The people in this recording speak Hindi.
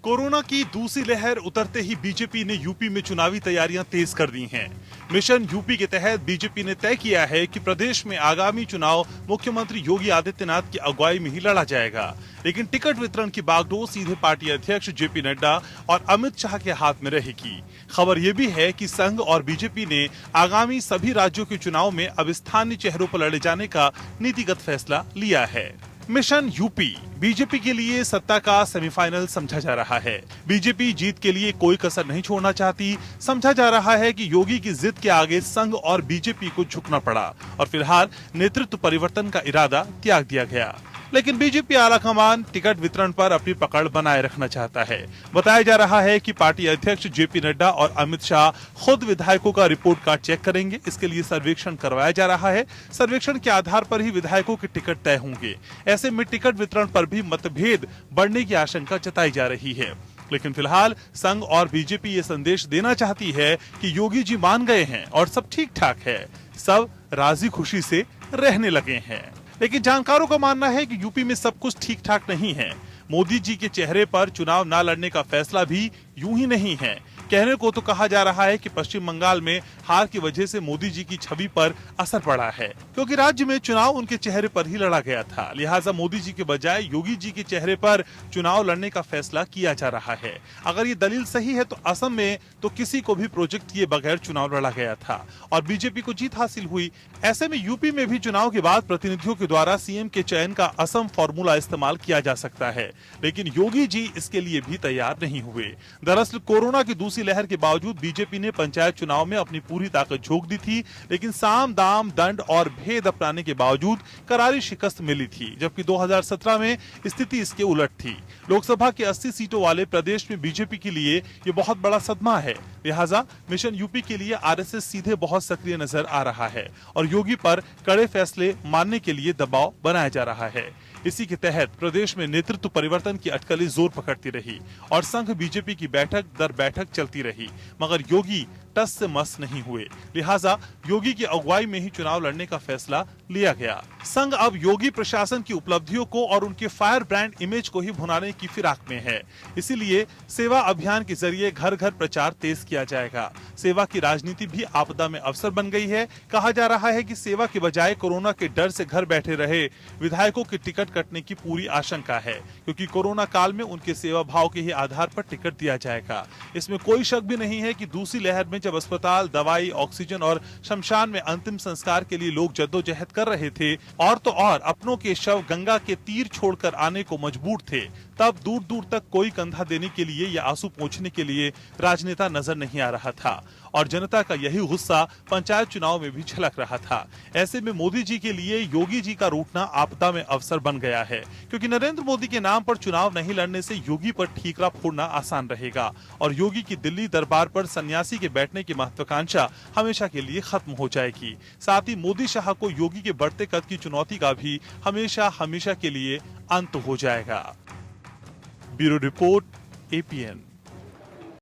कोरोना की दूसरी लहर उतरते ही बीजेपी ने यूपी में चुनावी तैयारियां तेज कर दी हैं। मिशन यूपी के तहत बीजेपी ने तय किया है कि प्रदेश में आगामी चुनाव मुख्यमंत्री योगी आदित्यनाथ की अगुवाई में ही लड़ा जाएगा, लेकिन टिकट वितरण की बागडोर सीधे पार्टी अध्यक्ष जेपी नड्डा और अमित शाह के हाथ में रहेगी। खबर यह भी है कि संघ और बीजेपी ने आगामी सभी राज्यों के चुनाव में अब स्थानीय चेहरों पर लड़े जाने का नीतिगत फैसला लिया है। मिशन यूपी बीजेपी के लिए सत्ता का सेमीफाइनल समझा जा रहा है। बीजेपी जीत के लिए कोई कसर नहीं छोड़ना चाहती। समझा जा रहा है कि योगी की जिद के आगे संघ और बीजेपी को झुकना पड़ा और फिलहाल नेतृत्व परिवर्तन का इरादा त्याग दिया गया। लेकिन बीजेपी आलाकमान टिकट वितरण पर अपनी पकड़ बनाए रखना चाहता है। बताया जा रहा है कि पार्टी अध्यक्ष जेपी नड्डा और अमित शाह खुद विधायकों का रिपोर्ट कार्ड चेक करेंगे। इसके लिए सर्वेक्षण करवाया जा रहा है। सर्वेक्षण के आधार पर ही विधायकों के टिकट तय होंगे। ऐसे में टिकट वितरण पर भी मतभेद बढ़ने की आशंका जताई जा रही है। लेकिन फिलहाल संघ और बीजेपी ये संदेश देना चाहती है कि योगी जी मान गए हैं और सब ठीक ठाक है, सब राजी खुशी से रहने लगे हैं। लेकिन जानकारों का मानना है कि यूपी में सब कुछ ठीक ठाक नहीं है। मोदी जी के चेहरे पर चुनाव न लड़ने का फैसला भी यूं ही नहीं है। कहने को तो कहा जा रहा है कि पश्चिम बंगाल में हार की वजह से मोदी जी की छवि पर असर पड़ा है, क्योंकि राज्य में चुनाव उनके चेहरे पर ही लड़ा गया था। लिहाजा मोदी जी के बजाय योगी जी के चेहरे पर चुनाव लड़ने का फैसला किया जा रहा है। अगर ये दलील सही है तो असम में तो किसी को भी प्रोजेक्ट किए बगैर चुनाव लड़ा गया था और बीजेपी को जीत हासिल हुई। ऐसे में यूपी में भी चुनाव के बाद प्रतिनिधियों के द्वारा सीएम के चयन का असम फॉर्मूला इस्तेमाल किया जा सकता है, लेकिन योगी जी इसके लिए भी तैयार नहीं हुए। दरअसल कोरोना की दूसरी लहर के बावजूद बीजेपी ने पंचायत चुनाव में अपनी पूरी ताकत झोंक दी थी, लेकिन साम दाम दंड और भेद अपनाने के बावजूद करारी शिकस्त मिली थी, जबकि 2017 में स्थिति इसके उलट थी। लोकसभा के 80 सीटों वाले प्रदेश में बीजेपी के लिए ये बहुत बड़ा सदमा है। लिहाजा मिशन यूपी के लिए आरएसएस सीधे बहुत सक्रिय नजर आ रहा है और योगी पर कड़े फैसले मानने के लिए दबाव बनाया जा रहा है। इसी के तहत प्रदेश में नेतृत्व परिवर्तन की अटकलें जोर पकड़ती रही और संघ बीजेपी की बैठक दर बैठक चलती रही, मगर योगी टस से मस नहीं हुए। लिहाजा योगी की अगुवाई में ही चुनाव लड़ने का फैसला लिया गया। संघ अब योगी प्रशासन की उपलब्धियों को और उनके फायर ब्रांड इमेज को ही भुनाने की फिराक में है। इसीलिए सेवा अभियान के जरिए घर घर प्रचार तेज किया जाएगा। सेवा की राजनीति भी आपदा में अवसर बन गई है। कहा जा रहा है कि सेवा के बजाय कोरोना के डर से घर बैठे रहे विधायकों के टिकट कटने की पूरी आशंका है, क्योंकि कोरोना काल में उनके सेवा भाव के ही आधार पर टिकट दिया जाएगा। इसमें कोई शक भी नहीं है कि दूसरी लहर में जब अस्पताल, दवाई, ऑक्सीजन और शमशान में अंतिम संस्कार के लिए लोग जद्दोजहद कर रहे थे और तो और अपनों के शव गंगा के तीर छोड़कर आने को मजबूर थे, तब दूर दूर तक कोई कंधा देने के लिए या आंसू पोंछने के लिए राजनेता नजर नहीं आ रहा था और जनता का यही गुस्सा पंचायत चुनाव में भी झलक रहा था। ऐसे में मोदी जी के लिए योगी जी का रूठना आपदा में अवसर बन गया है, क्योंकि नरेंद्र मोदी के नाम पर चुनाव नहीं लड़ने से योगी पर ठीकरा फोड़ना आसान रहेगा और योगी की दिल्ली दरबार पर सन्यासी के बैठने की महत्वाकांक्षा हमेशा के लिए खत्म हो जाएगी। साथ ही मोदी शाह को योगी के बढ़ते कद की चुनौती का भी हमेशा हमेशा के लिए अंत हो जाएगा। Bureau report, APN।